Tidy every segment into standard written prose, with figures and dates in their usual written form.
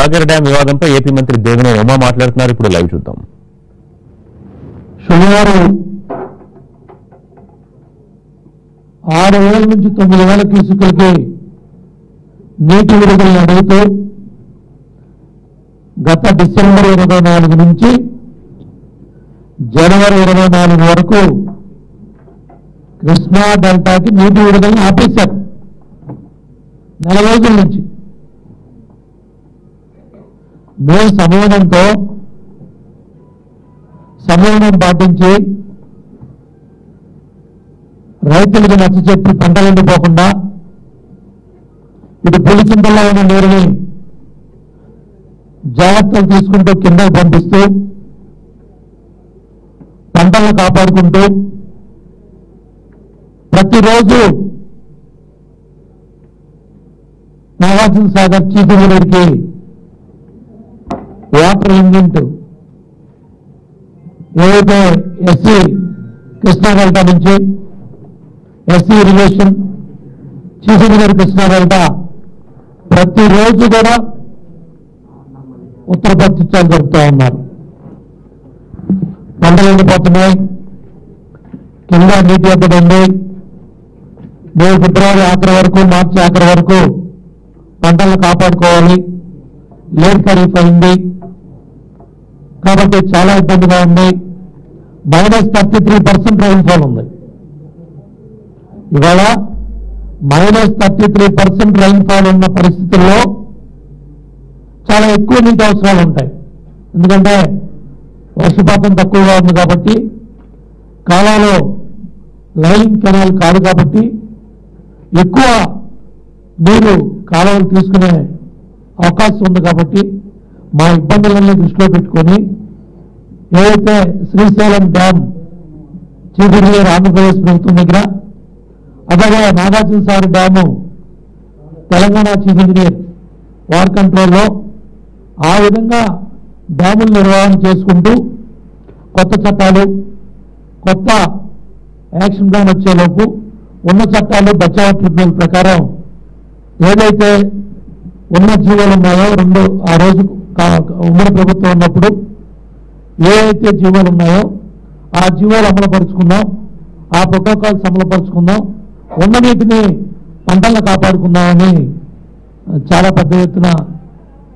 Sagar dam వివాదంపై AP మంత్రి దేవినేని ఉమా మాట్లాడుతున్నారు. ఇప్పుడు లైవ్ చూద్దాం. సుమారు 6,000 నుంచి 9,000 క్యూసెక్కులకి నీటి విడుదల అడుగుతూ గత డిసెంబర్ 24 నుంచి జనవరి 24 వరకు కృష్ణా డెల్టాకి నీటి విడుదలను ఆపేశారు. 4 రోజుల నుంచి మేము సంయమనం పాటించి రైతులకు నచ్చచెప్పి పంటలు ఎండిపోకుండా ఇటు పులిచింతల్లో ఉన్న నీరుని జాగ్రత్తలు తీసుకుంటూ కిందకు పంపిస్తూ పంటలను కాపాడుకుంటూ ప్రతిరోజు నాగార్జున సాగర్ చీఫ్ ఇంజనీర్కి వాటర్ లింక్ ఏదైతే ఎస్సీ కృష్ణా డెల్టా నుంచి SE irrigation chief engineer Krishna delta ప్రతిరోజు కూడా ఉత్తర ప్రత్యుత్సాలు జరుపుతూ ఉన్నారు. పంటలు ఎండిపోతున్నాయి, కింద నీటి ఎద్దడి ఉంది. మేము ఫిబ్రవరి ఆఖరి వరకు, మార్చి ఆఖరి వరకు పంటలను కాపాడుకోవాలి. లేట్ ఖరీఫ్ అయింది కాబట్టి చాలా ఇబ్బందిగా ఉంది. -33% రైన్ఫాల్ ఉంది. ఇవాళ -33% రైన్ఫాల్ ఉన్న పరిస్థితుల్లో చాలా ఎక్కువ నీటి అవసరాలు ఉంటాయి. ఎందుకంటే వర్షపాతం తక్కువగా ఉంది కాబట్టి, కాలాలో లైన్ కెనాల్ కాదు కాబట్టి ఎక్కువ నీరు కాలువలు తీసుకునే అవకాశం ఉంది. కాబట్టి మా ఇబ్బందులన్నీ దృష్టిలో పెట్టుకొని ఏదైతే Srisailam dam chief engineer Andhra Pradesh ప్రభుత్వం దగ్గర, అలాగే Nagarjuna Sagar dam Telangana chief engineer war కంట్రోల్లో ఆ విధంగా డ్యాముల నిర్వహణ చేసుకుంటూ కొత్త చట్టాలు, కొత్త యాక్షన్ ప్లాన్ వచ్చేలోపు ఉన్న చట్టాలు బచావ్ ట్రిబ్యునల్ ప్రకారం ఏదైతే ఉన్న జీవోలు ఉన్నాయో ఆ రోజు ఉమ్మడి ప్రభుత్వం ఉన్నప్పుడు ఏవైతే జీవోలు ఉన్నాయో ఆ జీవోలు అమలుపరుచుకుందాం, ఆ ప్రోటోకాల్స్ అమలుపరుచుకుందాం, ఉన్న నీటిని పంటలను కాపాడుకుందామని చాలా పెద్ద ఎత్తున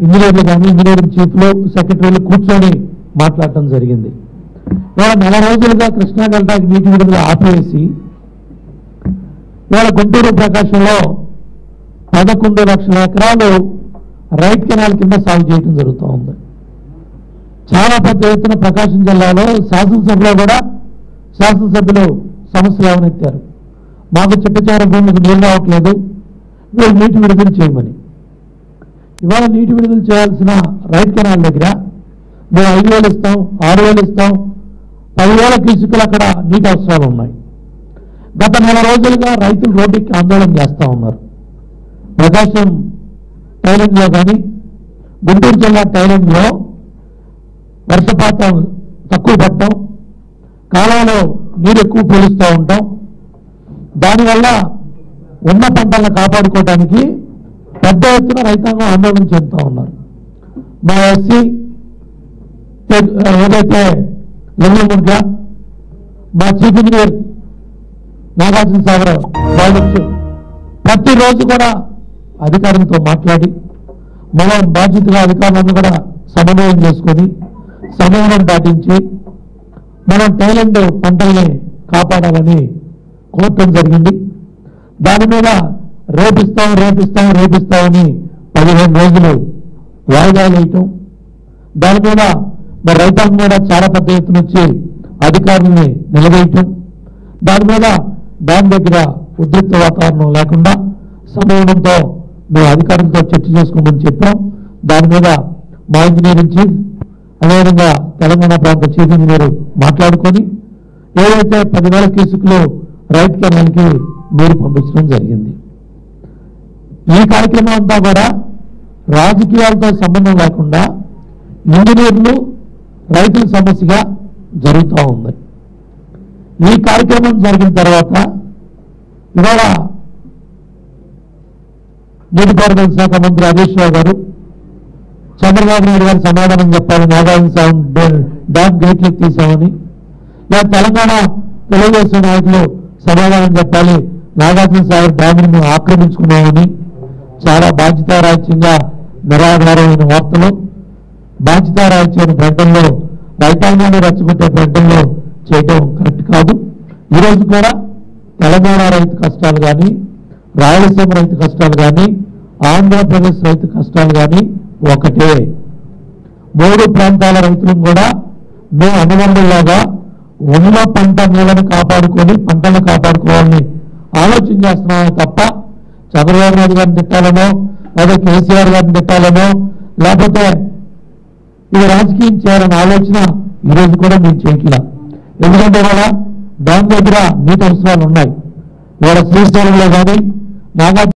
ఇంజనీర్లు కానీ ఇంజనీరింగ్ చీఫ్లు, సెక్రటరీలు కూర్చొని మాట్లాడటం జరిగింది. ఇవాళ 4 రోజులుగా కృష్ణా డెల్టాకి నీటి విడుదల ఆపేసి ఇవాళ గుంటూరు ప్రకాశంలో 11 లక్షల ఎకరాలు రైట్ కెనాల్ కింద సాగు చేయడం జరుగుతూ ఉంది. చాలా పెద్ద ఎత్తున ప్రకాశం జిల్లాలో శాసనసభలో కూడా శాసనసభ్యులు సమస్యలు లేవనెత్తారు. మాకు చిట్టచార భూమికి నీళ్ళు రావట్లేదు, మీరు నీటి విడుదల చేయమని. ఇవాళ నీటి విడుదల చేయాల్సిన రైట్ కెనాల్ దగ్గర మేము 5,000 ఇస్తాం, 6,000 ఇస్తాం, 10,000 క్యూసెక్కులు అక్కడ నీటి అవసరాలు ఉన్నాయి. గత 4 రోజులుగా రైతులు రోడ్డుకి ఆందోళన చేస్తూ ఉన్నారు. ప్రకాశం టైలింగ్లో కానీ గుంటూరు జిల్లా టైలింగ్లో వర్షపాతం తక్కువ పడటం, కాలంలో నీరు ఎక్కువ పీలుస్తూ ఉంటాం, దానివల్ల ఉన్న పంటలను కాపాడుకోవడానికి పెద్ద ఎత్తున రైతాంగం ఆందోళన చెందుతూ ఉన్నారు. మా ఎస్సీ ఏదైతే లింగముంట్ల మా chief engineer Nagarjuna Sagar project ప్రతిరోజు కూడా అధికారులతో మాట్లాడి మనం బాధ్యతగా అధికారులను కూడా సమన్వయం చేసుకొని సమన్వయం పాటించి మనం టైలెంట్ పంటల్ని కాపాడాలని కోరటం జరిగింది. దాని మీద రేపిస్తామని 15 రోజులు వాయిదాలు వేయటం, దాని మీద మరి రైతాంగం కూడా చాలా పెద్ద ఎత్తున వచ్చి అధికారుల్ని నిలవేయటం, దాని మీద డ్యామ్ దగ్గర ఉద్రిక్త వాతావరణం లేకుండా సమన్వయంతో మేము అధికారులతో చర్చ చేసుకోమని చెప్పాం. దాని మీద మా ఇంజనీరింగ్ చీఫ్ అదేవిధంగా తెలంగాణ ప్రాంత చీఫ్ ఇంజనీర్ మాట్లాడుకొని ఏదైతే 10,000 క్యూసెక్కులు రైట్ కెనాల్కి నీరు పంపించడం జరిగింది. ఈ కార్యక్రమం అంతా కూడా రాజకీయాలతో సంబంధం లేకుండా ఇంజనీర్లు రైతుల సమస్యగా జరుగుతూ ఉంది. ఈ కార్యక్రమం జరిగిన తర్వాత ఇవాళ నీటిపారుదల శాఖ మంత్రి హరీష్ రావు గారు చంద్రబాబు నాయుడు గారు సమాధానం చెప్పాలి, నాగార్జున డ్యామ్ గేట్లు ఎత్తేసామని. లేదా తెలంగాణ తెలుగుదేశం నాయకులు సమాధానం చెప్పాలి, నాగార్జున సాగర్ డ్యామ్ని మేము ఆక్రమించుకున్నామని. చాలా బాధ్యతారాహిత్యంగా నిరాధారమైన వార్తలు, బాధ్యతారాహిత్యమైన ప్రకటనలో, రైతాంగాన్ని రెచ్చగొట్టే ప్రకటనలో చేయటం కరెక్ట్ కాదు. ఈరోజు కూడా తెలంగాణ రైతు కష్టాలు కానీ, రాయలసీమ రైతు కష్టాలు కానీ, ఆంధ్రప్రదేశ్ రైతు కష్టాలు కానీ ఒకటే. 3 ప్రాంతాల రైతులను కూడా మేము అనుబంధంలాగా ఉన్న పంట నీళ్ళని కాపాడుకొని పంటలను కాపాడుకోవాలని ఆలోచన చేస్తున్నామే తప్ప చంద్రబాబు నాయుడు గారిని తిట్టాలనో, లేదా కేసీఆర్ గారిని తిట్టాలనో, లేకపోతే ఇది రాజకీయం చేయాలనే ఆలోచన ఈరోజు కూడా మేము చేయట్లా. ఎందుకంటే ఇవాళ డ్యామ్ దగ్గర నీటి అవసరాలు ఉన్నాయి. ఇవాళ శ్రీశైలంలో కానీ, నాగార్జున